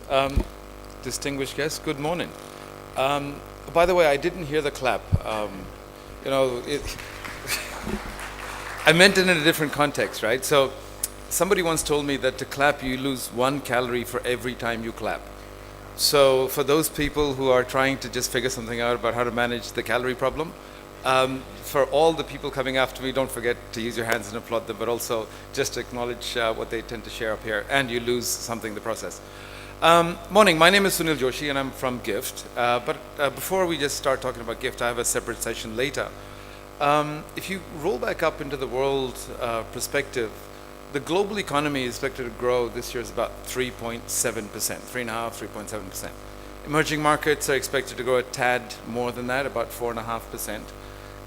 Um, Distinguished guests, good morning. By the way, I didn't hear the clap. You know, it, I meant it in a different context, right? So, somebody once told me that to clap, you lose 1 calorie for every time you clap. So, for those people who are trying to just figure something out about how to manage the calorie problem, for all the people coming after me, don't forget to use your hands and applaud them, but also just acknowledge what they tend to share up here, and you lose something in the process. Morning, my name is Sunil Joshi and I'm from GIFT. But before we just start talking about GIFT, I have a separate session later. If you roll back up into the world perspective, the global economy is expected to grow this year is about 3.7%, 3.7%. Emerging markets are expected to grow a tad more than that, about 4.5%.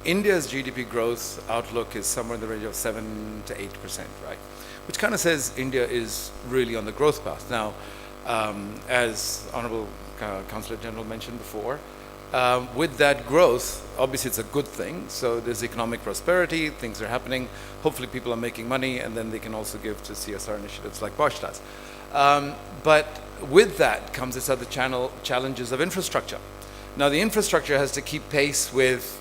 India's GDP growth outlook is somewhere in the range of 7 to 8%, right? Which kind of says India is really on the growth path. Now, as Honorable Councillor General mentioned before, with that growth, obviously it's a good thing. So there's economic prosperity, things are happening. Hopefully people are making money, and then they can also give to CSR initiatives like Bosch does. But with that comes this other challenges of infrastructure. Now the infrastructure has to keep pace with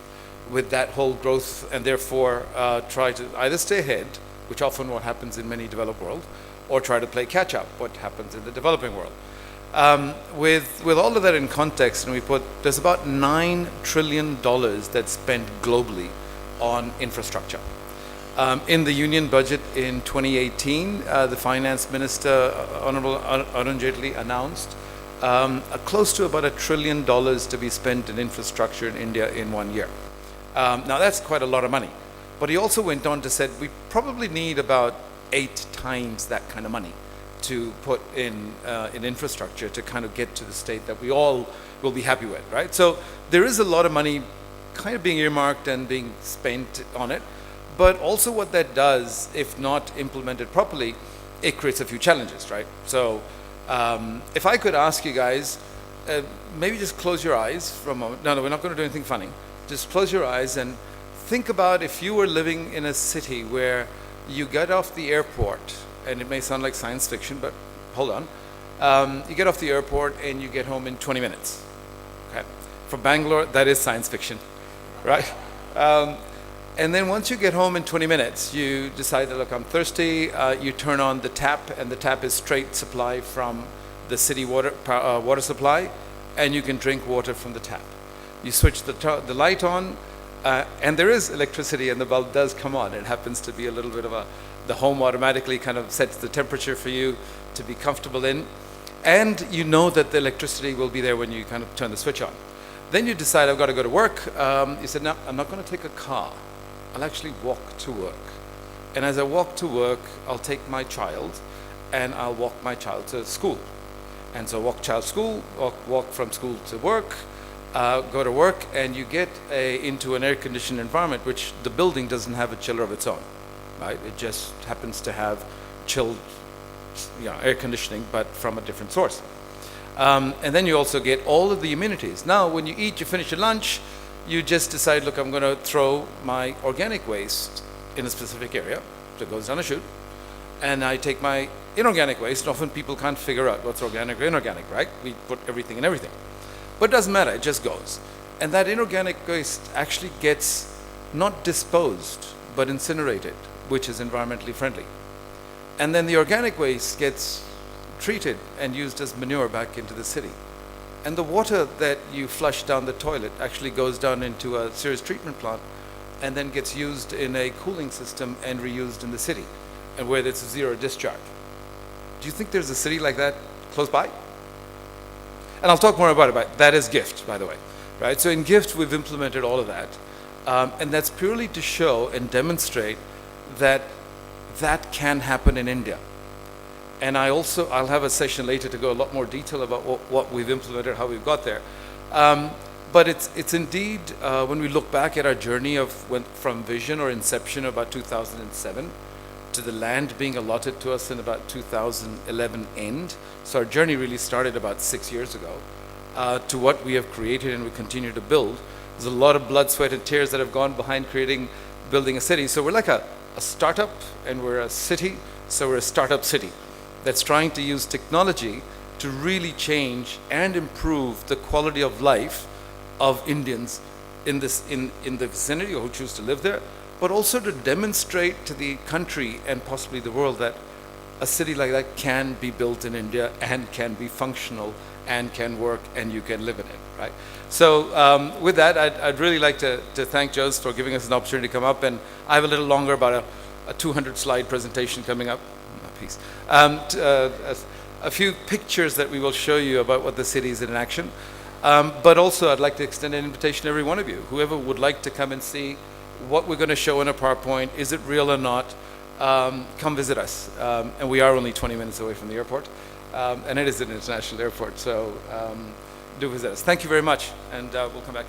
that whole growth, and therefore try to either stay ahead, which often what happens in many developed world, or try to play catch up, what happens in the developing world. With all of that in context, and there's about $9 trillion that's spent globally on infrastructure. In the union budget in 2018, the finance minister, Honorable Arun Jaitley, announced close to about $1 trillion to be spent in infrastructure in India in 1 year. Now that's quite a lot of money. But he also went on to say we probably need about 8 times that kind of money to put in infrastructure to kind of get to the state that we all will be happy with, right? So there is a lot of money kind of being earmarked and being spent on it, but also what that does, if not implemented properly, it creates a few challenges, right? So if I could ask you guys, maybe just close your eyes for a moment. No, we're not going to do anything funny. Just close your eyes and think about if you were living in a city where you get off the airport, and it may sound like science fiction, but hold on. You get off the airport and you get home in 20 minutes. Okay. From Bangalore, that is science fiction, right? And then once you get home in 20 minutes, you decide that, look, I'm thirsty. You turn on the tap, and the tap is straight supply from the city water supply, and you can drink water from the tap. You switch the light on, and there is electricity, and the bulb does come on. It happens to be a little bit of the home automatically kind of sets the temperature for you to be comfortable in. And you know that the electricity will be there when you kind of turn the switch on. Then you decide, I've got to go to work. You said, no, I'm not going to take a car. I'll actually walk to work. And as I walk to work, I'll take my child, and I'll walk my child to school. And so walk child to school, walk from school to work, go to work, and you get into an air-conditioned environment, which the building doesn't have a chiller of its own, right? It just happens to have chilled, air conditioning, but from a different source. And then you also get all of the amenities. Now, when you eat, you finish your lunch, you just decide, look, I'm going to throw my organic waste in a specific area that goes down a chute, and I take my inorganic waste. Often people can't figure out what's organic or inorganic, right? We put everything in everything. But it doesn't matter, it just goes. And that inorganic waste actually gets not disposed, but incinerated, which is environmentally friendly. And then the organic waste gets treated and used as manure back into the city. And the water that you flush down the toilet actually goes down into a sewage treatment plant and then gets used in a cooling system and reused in the city, and where there's zero discharge. Do you think there's a city like that close by? And I'll talk more about it. That is GIFT, by the way, right? So in GIFT, we've implemented all of that. And that's purely to show and demonstrate that that can happen in India. And I'll have a session later to go a lot more detail about what we've implemented, how we've got there. But it's indeed, when we look back at our journey from vision or inception about 2007 to the land being allotted to us in about 2011 end. So our journey really started about 6 years ago, to what we have created and we continue to build. There's a lot of blood, sweat, and tears that have gone behind building a city. So we're like a startup, and we're a city, so we're a startup city that's trying to use technology to really change and improve the quality of life of Indians in the vicinity or who choose to live there, but also to demonstrate to the country and possibly the world that a city like that can be built in India and can be functional and can work and you can live in it, right? So with that, I'd really like to thank Jos for giving us an opportunity to come up, and I have a little longer, about a 200 slide presentation coming up. Peace. A few pictures that we will show you about what the city is in action. But also I'd like to extend an invitation to every one of you, whoever would like to come and see what we're going to show in a PowerPoint, is it real or not, come visit us. And we are only 20 minutes away from the airport, and it is an international airport, so do visit us. Thank you very much, and we'll come back again.